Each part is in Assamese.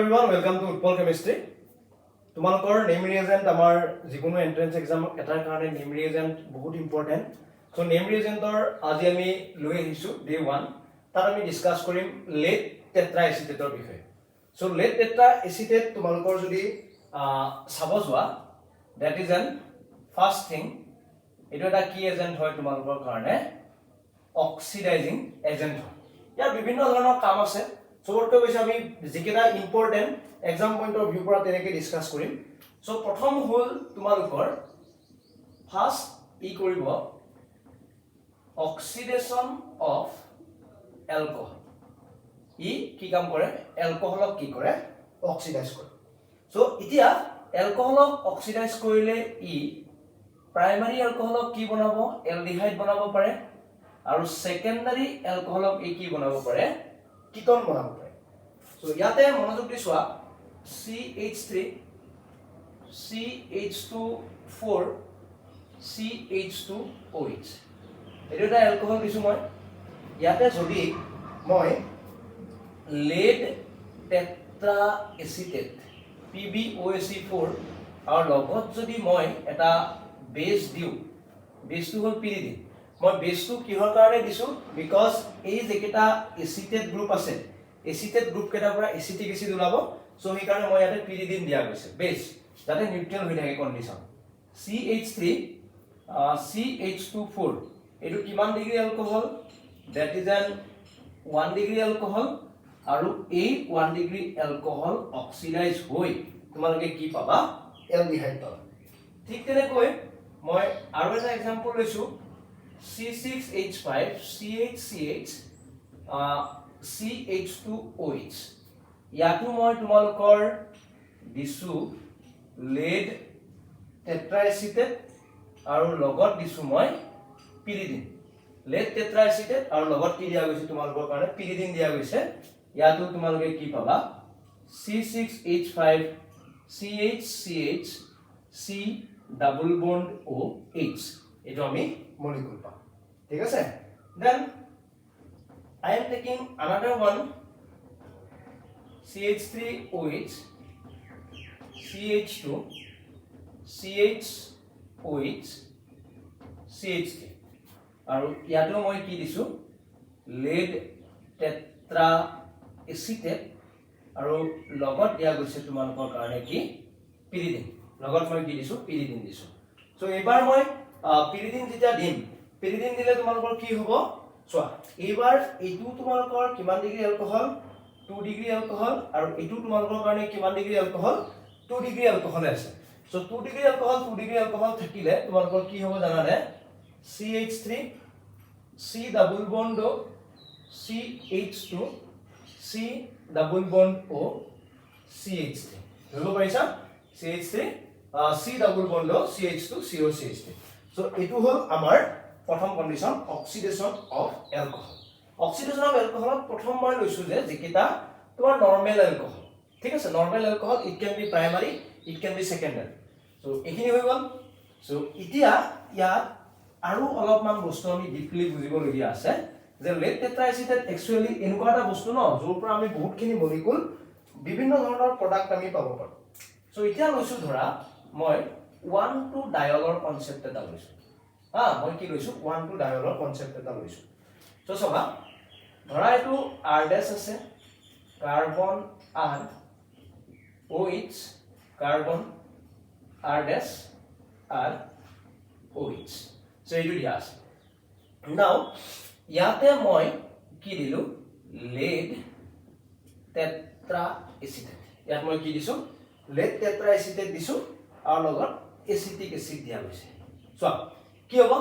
everyone, welcome to Utpal Chemistry. তোমালোকৰ নেম ৰিএজেন্ট আমাৰ যিকোনো এন্ট্ৰেন্স এক্সাম এটাৰ কাৰণে নেম ৰিএজেন্ট বহুত ইম্পৰ্টেন্ট। সো নেম ৰিএজেন্টৰ আজি আমি লৈ আহিছো ডে 1 তাত আমি ডিসকাস কৰিম লেট টেট্ৰা এচিটেটৰ বিষয়ে। সো লেট টেট্ৰা এচিটেট তোমালোকৰ যদি চাব যোৱা that is an first thing এটো এটা কি এজেন্ট হয় তোমালোকৰ কাৰণে অক্সিডাইজিং এজেন্ট হয়। ইয়াৰ বিভিন্ন ধৰণৰ কাম আছে। সবতকৈ বেছি আমি যিকেইটা important exam point of view পৰা তেনেকৈ ডিসকাস কৰিম। সো প্ৰথম হ'ল তোমালোকৰ ফাৰ্স্ট ই কৰিব অক্সিডেশন অফ এলকহল। ই কি কাম কৰে এলকহলক কি কৰে অক্সিডাইজ কৰে। সো এতিয়া এলকহলক অক্সিডাইজ কৰিলে ই প্ৰাইমাৰী এলকহলক কি বনাব এলডিহাইড বনাব পাৰে আৰু সেকেন্ডাৰী এলকহলক ই কি বনাব পাৰে কিটন বনাব পাৰে। সো ইয়াতে মনোযোগ দি চোৱা CH3 CH2 CH2OH এটো এটা এলকহল দিছো মই। ইয়াতে যদি মই lead টেট্ৰা এচিটেট PbOAC4 আৰু লগত যদি মই এটা বেস দিও বেসটো হ'ল পিৰিডিন। মই বেসটো কিহৰ কাৰণে দিছো বিকজ এই যেকেটা এচিটেট গ্ৰুপ আছে এচিটেট গ্ৰুপ কেটাৰ পৰা এচিটিক এচিড ওলাব। সো সেই কাৰণে মই ইয়াতে পিৰিডিন দিয়া গৈছে বেস যাতে নিউট্ৰেল হৈ থাকে কন্ডিশন। CH3 CH24 এটো কিমান degree alcohol that is an 1 degree alcohol আৰু এই 1 ডিগ্ৰী এলকহল অক্সিডাইজ হৈ তোমালোকে কি পাবা এলডিহাইড পাবা। ঠিক তেনেকৈ মই আৰু এটা এক্সাম্পল লৈছো C6H5 CHCH CH2OH ইয়াতো মই তোমালোকৰ দিছো lead টেট্ৰা এচিটেট আৰু লগত দিছো মই পিৰিডিন। lead টেট্ৰা এচিটেট আৰু লগত কি দিয়া গৈছে তোমালোকৰ কাৰণে পিৰিডিন দিয়া গৈছে। ইয়াতো তোমালোকে কি পাবা C6H5 CHCH C double bond OH এটো আমি মলিকুল পাম। ঠিক আছে। Then I am taking another one CH3OH CH2 CHOH CH3 আৰু ইয়াতো মই কি দিছো lead টেট্ৰা এচিটেট আৰু লগত দিয়া গৈছে তোমালোকৰ কাৰণে কি পিৰিডিন। লগত মই কি দিছো পিৰিডিন দিছো। সো এবাৰ মই পিৰিডিন যেতিয়া দিম পিৰিডিন দিলে তোমালোকৰ কি হ'ব চোৱা এইবাৰ এইটো তোমালোকৰ কিমান ডিগ্ৰী এলকহল 2 ডিগ্ৰী এলকহল আৰু এইটো তোমালোকৰ কাৰণে কিমান ডিগ্ৰী এলকহল 2 ডিগ্ৰী এলকহল আছে। সো 2 ডিগ্ৰী এলকহল থাকিলে তোমালোকৰ কি হ'ব জানানে CH3 C double bond O CH2 C double bond O CH3 ধৰিব পাৰিছা CH3 C double bond O CH2 CO CH3। So এটো হ'ল আমাৰ প্ৰথম condition oxidation of alcohol. Oxidation of এলকহলত প্ৰথম মই লৈছো যে যেকিটা তোমাৰ নরমাল এলকহল। ঠিক আছে normal alcohol it can be primary it can be secondary. So এখিনি হৈ গল। সো ইতিয়া ইয়াত আৰু অলপমান বস্তু আমি ডিপলি বুজিবলগীয়া আছে যে লেড টেট্ৰা এচিটেট একচুয়ালি এনেকুৱা এটা বস্তু ন যৰ পৰা আমি বহুতখিনি মলিকুল বিভিন্ন ধৰণৰ প্ৰডাক্ট আমি পাব পাৰো। সো ইতিয়া লৈছো ধৰা মই 1 to ডায়লৰ কনসেপ্ট এটা লৈছো। মই কি লৈছো 1 to ডায়লৰ কনসেপ্ট এটা লৈছো। সো চাবা ধৰা এটো R ড্যাশ আছে carbon R OH carbon R dash R OH। So এটো দিয়া আছে। নাও ইয়াতে মই কি দিলো lead টেট্ৰা এচিটেট। ইয়াত মই কি দিছো lead টেট্ৰা এচিটেট দিছো আৰু লগত এচিটিক এচিড দিয়া গৈছে। চোৱা কি হ'ব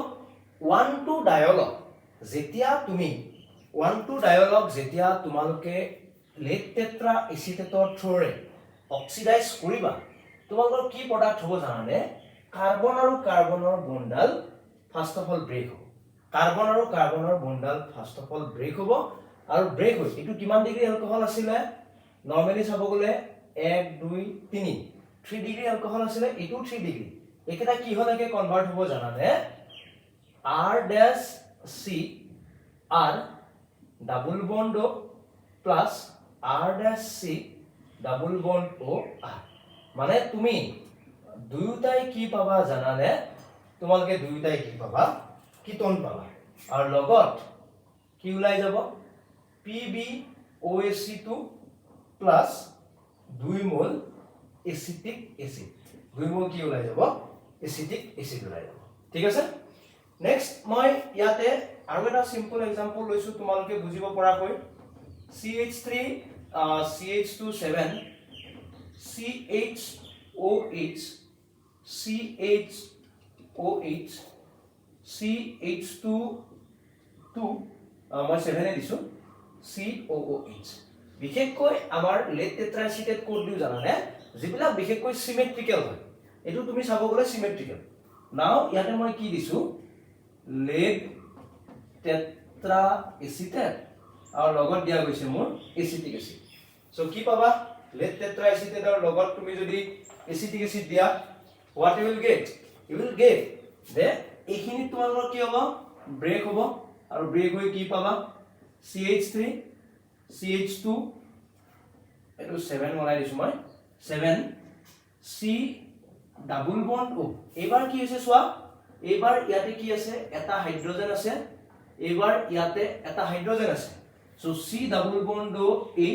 1 to ডায়লগ যেতিয়া তুমি 1 to ডায়লগ যেতিয়া তোমালোকে lead টেট্ৰা এচিটেটৰ থ্ৰুৰে অক্সিডাইজ কৰিবা তোমালোকৰ কি প্ৰডাক্ট হ'ব জানানে কাৰ্বন আৰু কাৰ্বনৰ বন্ডাল ফাৰ্স্ট অফ অল ব্ৰেক হ'ব। কাৰ্বন আৰু কাৰ্বনৰ বন্ডাল ফাৰ্স্ট অফ অল ব্ৰেক হ'ব আৰু ব্ৰেক হৈ এটো কিমান ডিগ্ৰী এলকহল আছিলে নৰমালি চাব গলে 1 2 3 3 ডিগ্ৰী এলকহল আছিলে এটো 3 ডিগ্ৰী একেটা কি হলকে কনভার্ট হ'ব জানানে R dash C R double bond O plus R dash C double bond O R মানে তুমি দুয়োটাই কি পাবা জানানে তোমালোকে দুয়োটাই কি পাবা কিটন পাবা আৰু লগত কি ওলাই যাব PbOH2 প্লাস 2 মোল এসিটিক এসিড 2 মোল কি ওলাই যাব এসিটিক এসিড ওলাই যাব ঠিক আছে নেক্সট মই ইয়াতে আৰু এটা সিম্পল এক্সাম্পল লৈছো তোমালোকে বুজিব পৰাকৈ CH3 CH2 7 CHOH CHOH CH2 2 মই 7 এ দিছো COOH বিশেষকৈ আমাৰ লেড টেট্ৰাএচিটেট কোড দিও জানানে যিবিলাক বিশেষকৈ সিমেট্ৰিক্যাল হয় এটো তুমি চাব গলে সিমেট্ৰিক্যাল নাও ইয়াতে মই কি দিছো লেড টেট্ৰাএচিটেট আৰু লগত দিয়া গৈছে মোৰ এচিটিক এসিড সো কি পাবা লেড টেট্ৰাএচিটেট আৰু লগত তুমি যদি এচিটিক এসিড দিয়া what you will get যে এইখিনি তোমালোকৰ কি হ'ব ব্ৰেক হ'ব আৰু ব্ৰেক হৈ কি পাবা CH3 CH2 এটো 7 বনাই দিছো মই 7 C ডাবল বন্ড ও এবাৰ কি হৈছে সোৱা এবাৰ ইয়াতে কি আছে এটা হাইড্ৰোজেন আছে এবাৰ ইয়াতে এটা হাইড্ৰোজেন আছে so C double bond O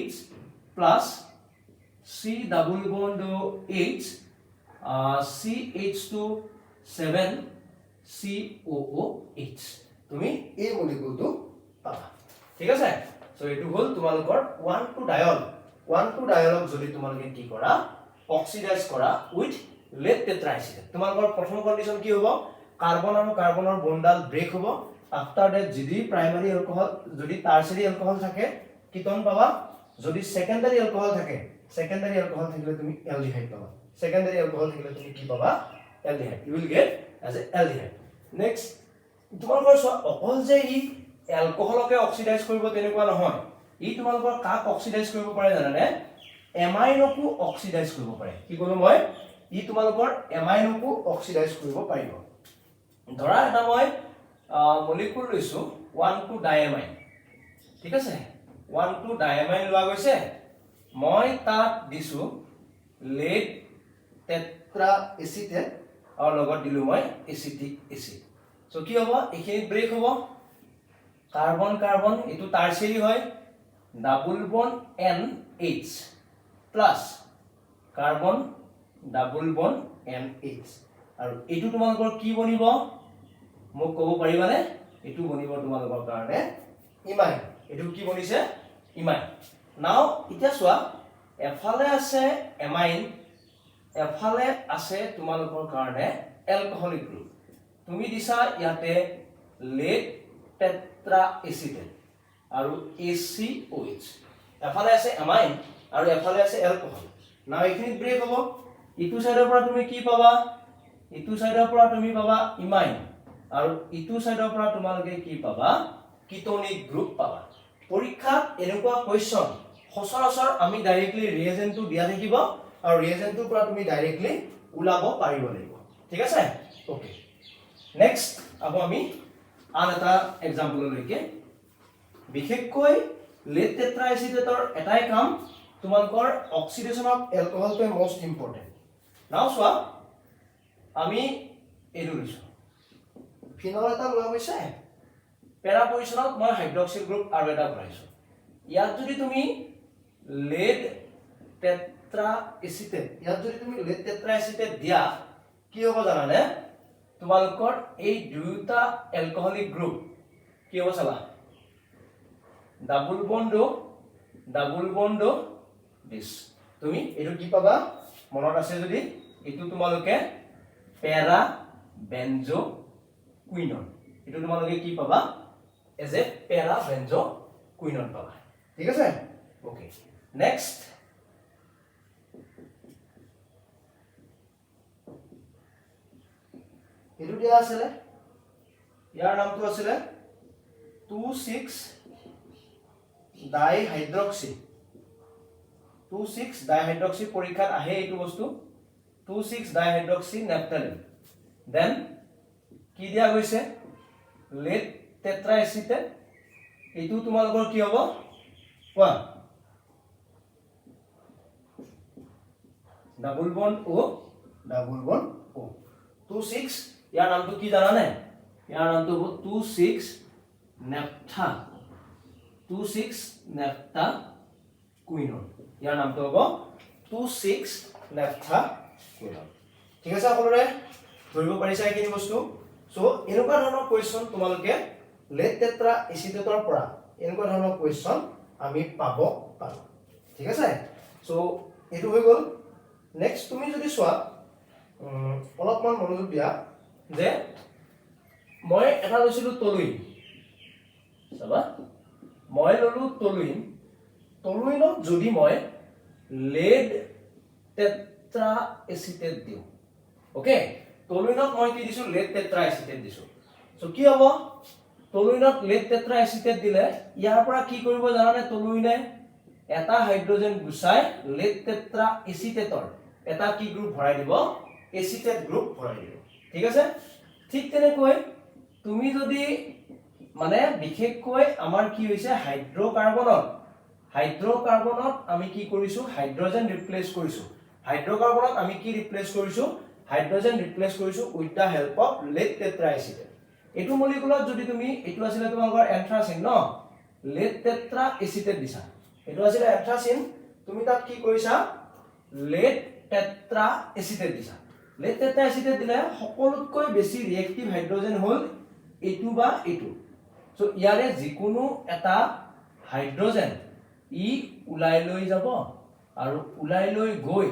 H plus C double bond O H CH2 7 COOH তুমি এই মলিকিউলটো পাবা ঠিক আছে সো এটো হল তোমালোকৰ 1 to diol যদি তোমালোকে কি কৰা অক্সিডাইজ কৰা উইথ লেড টেট্ৰাএচিটেট তোমালোকৰ প্ৰথম কন্ডিশন কি হ'ব কাৰ্বন আৰু কাৰ্বনৰ বন্ডাল ব্ৰেক হ'ব আফটাৰ দ্যাট যদি প্ৰাইমাৰী এলকহল যদি টাৰচিয়াৰী এলকহল থাকে কিটন পাবা যদি সেকেন্ডাৰী এলকহল থাকিলে তুমি এলডিহাইড পাবা সেকেন্ডাৰী এলকহল থাকিলে তুমি কি পাবা aldehyde you will get as a aldehyde next তোমালোকৰ অকল যে ই এলকহলকে অক্সিডাইজ কৰিব তেনেকুৱা নহয় ই তোমালোকৰ কাক অক্সিডাইজ কৰিব পাৰে জানানে এমাইনকো অক্সিডাইজ কৰিব পাৰে কি কলো মই ই তোমালোকৰ এমাইনকো অক্সিডাইজ কৰিব পাৰিব ধৰা এটা মই মলিকিউল লৈছো 1 to diamine ঠিক আছে 1 to diamine লোৱা গৈছে মই তাত দিছো লেড টেট্ৰাএচিটেট আৰু লগত দিলো মই এচিটিক এসিড সো কি হ'ব এখিনি ব্ৰেক হ'ব কাৰ্বন কাৰ্বন এটো টাৰচিয়াৰী হয় double bond NH plus carbon double bond NH আৰু এটো তোমালোকৰ কি বনিব মোক ক'ব পাৰিবানে এটো বনিব তোমালোকৰ কাৰণে ইমাইন এটো কি বনিছে ইমাইন নাও ইটা সোৱা এফালে আছে এমাইন এফালে আছে তোমালোকৰ কাৰণে এলকহলিক গ্ৰুপ তুমি দিছা ইয়াতে লেড টেট্ৰাএচিটেট আৰু ACOH এফালে আছে এমাইন আৰু এফালে আছে এলকহল নাও এখিনি ব্ৰেক হ'ব ইটু সাইডৰ পৰা তুমি কি পাবা ইটু সাইডৰ পৰা তুমি পাবা ইমাইন আৰু ইটু সাইডৰ পৰা তোমালোকে কি পাবা কিটোনিক গ্ৰুপ পাবা পৰীক্ষাত এনেকুৱা কোৱেশ্চন সচৰাচৰ আমি ডাইৰেক্টলি ৰিএজেন্টটো দিয়া থাকিব আৰু ৰিএজেন্টটোৰ পৰা তুমি ডাইৰেক্টলি উলাব পাৰিব লাগিব ঠিক আছে ওকে নেক্সট আকৌ আমি আন এটা এক্সাম্পল লৈকে বিশেষকৈ লেড টেট্ৰাএচিটেটৰ এটাই কাম তোমালোকৰ অক্সিডেশন অফ এলকহলটো মোস্ট ইম্পৰ্টেন্ট নাও সোৱা আমি এটো লৈছো ফিনল এটা লোৱা গৈছে পেৰা পজিশনত মই হাইড্ৰক্সিল গ্ৰুপ আৰু এটা বনাইছো ইয়াত যদি তুমি লেড টেট্ৰাএচিটেট দিয়া কি হ'ব জানানে তোমালোকৰ এই দুটা এলকহলিক গ্ৰুপ কি হ'ব চাবা ডাবল বন্ড দিস তুমি এটো কি পাবা মনত আছে যদি এটো তোমালোকে পেৰা বেনজো কুইনন এটো তোমালোকে কি পাবা এজ এ পেৰা বেনজো কুইনন পাবা ঠিক আছে ওকে নেক্সট এটো দিয়া আছে ইয়াৰ নামটো আছে 26 ডাইহাইড্ৰক্সি 26 ডাইহাইড্ৰক্সি পৰীক্ষাত আহে এইটো বস্তু 26 ডাইহাইড্ৰক্সি নেপথালিন দেন কি দিয়া গৈছে লেড টেট্ৰাএচিটেট এইটো তোমালোকৰ কি হ'ব কোৱা ডাবল বন্ড O 26 ইয়াৰ নামটো কি জানানে ইয়াৰ নামটো হ'ব 26 নেফথা 26 নেফথা কুইনন ইয়াৰ নামটো হ'ব 26 নেফথা কুইনন ঠিক আছে সকলোৰে ধৰিব পাৰিছা এইখিনি বস্তু সো এনেকুৱা ধৰণৰ কোৱেশ্চন তোমালোকে লেড টেট্ৰা এচিটেটৰ পৰা এনেকুৱা ধৰণৰ কোৱেশ্চন আমি পাব পাৰো ঠিক আছে সো এটো হৈ গল নেক্সট তুমি যদি চোৱা অলপমান মনোযোগ দিয়া যে মই এটা লৈছিলো টলুইন চাবা মই ললো টলুইনত যদি মই লেড টেট্ৰা এচিটেট দিও ওকে টলুইনত মই কি দিছো লেড টেট্ৰা এচিটেট দিছো সো কি হ'ব টলুইনত লেড টেট্ৰা এচিটেট দিলে ইয়াৰ পৰা কি কৰিব জানানে টলুইনে এটা হাইড্ৰোজেন গুছাই লেড টেট্ৰা এচিটেটৰ এটা কি গ্ৰুপ ভৰাই দিব এচিটেট গ্ৰুপ ভৰাই দিব ঠিক আছে ঠিক তেনেকৈ তুমি যদি মানে বিশেষকৈ আমাৰ কি হৈছে হাইড্ৰকাৰ্বনত আমি কি কৰিছো হাইড্ৰোজেন ৰিপ্লেস কৰিছো হাইড্ৰকাৰ্বনত আমি কি ৰিপ্লেস কৰিছো হাইড্ৰোজেন ৰিপ্লেস কৰিছো with the help of lead tetraacetate এটো মলিকুলত যদি তুমি এটো আছিল তোমালোকৰ এন্থ্ৰাসিন ন লেড টেট্ৰা এচিটেট দিছা এটো আছিল এন্থ্ৰাসিন তুমি তাত কি কৰিছা লেড টেট্ৰা এচিটেট দিছা লেড টেট্ৰা এচিটেট দিলে সকলোতকৈ বেছি ৰিএক্টিভ হাইড্ৰোজেন হল এটো বা এটো সো ইয়াৰে যিকোনো এটা হাইড্ৰোজেন ই উলাই লৈ যাব আৰু উলাই লৈ গৈ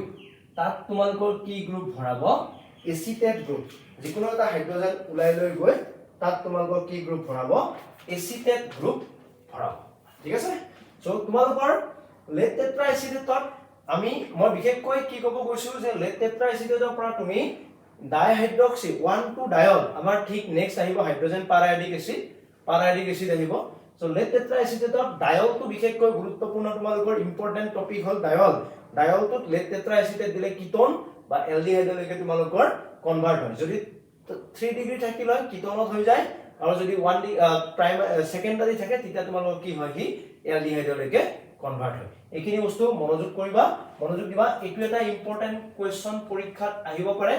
তাত তোমালোকৰ কি গ্ৰুপ ভৰাব এচিটেট গ্ৰুপ যিকোনো এটা হাইড্ৰোজেন উলাই লৈ গৈ তাত তোমালোকৰ কি গ্ৰুপ ভৰাব এচিটেট গ্ৰুপ ভৰাব ঠিক আছে সো তোমালোকৰ লেড টেট্ৰা এচিটেটত মই বিশেষকৈ কি ক'ব গৈছো যে লেড টেট্ৰা এচিটেটৰ পৰা তুমি ডাইহাইড্ৰক্সি 1 ডায়ল আমাৰ ঠিক নেক্সট আহিব হাইড্ৰোজেন পাৰাইডিক এচিড আহিব সো লেড টেট্ৰা এচিটেটত ডায়লটো বিশেষকৈ গুৰুত্বপূৰ্ণ তোমালোকৰ ইম্পৰ্টেন্ট টপিক হল ডায়লটোত লেড টেট্ৰা এচিটেট দিলে কিটোন বা এলডিহাইডলৈকে তোমালোকৰ কনভাৰ্ট হয় যদি 3 ডিগ্ৰী থাকিল হয় কিটোনত হৈ যায় আৰু যদি 1 সেকেন্ডাৰী থাকে তেতিয়া তোমালোকৰ কি হয় কি এলডিহাইডলৈকে কনভাৰ্ট হয় এইখিনি বস্তু মনোযোগ দিবা এটো এটা ইম্পৰ্টেন্ট কোৱেশ্চন পৰীক্ষাত আহিব পাৰে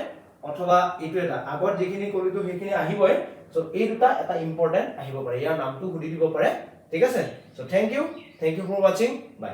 অথবা এটো এটা আগৰ যেখিনি কৰিলো সেইখিনি আহিবই সো এই দুটা এটা ইম্পৰ্টেন্ট আহিব পাৰে ইয়াৰ নামটো সুধি দিব পাৰে ঠিক আছে so thank you for watching by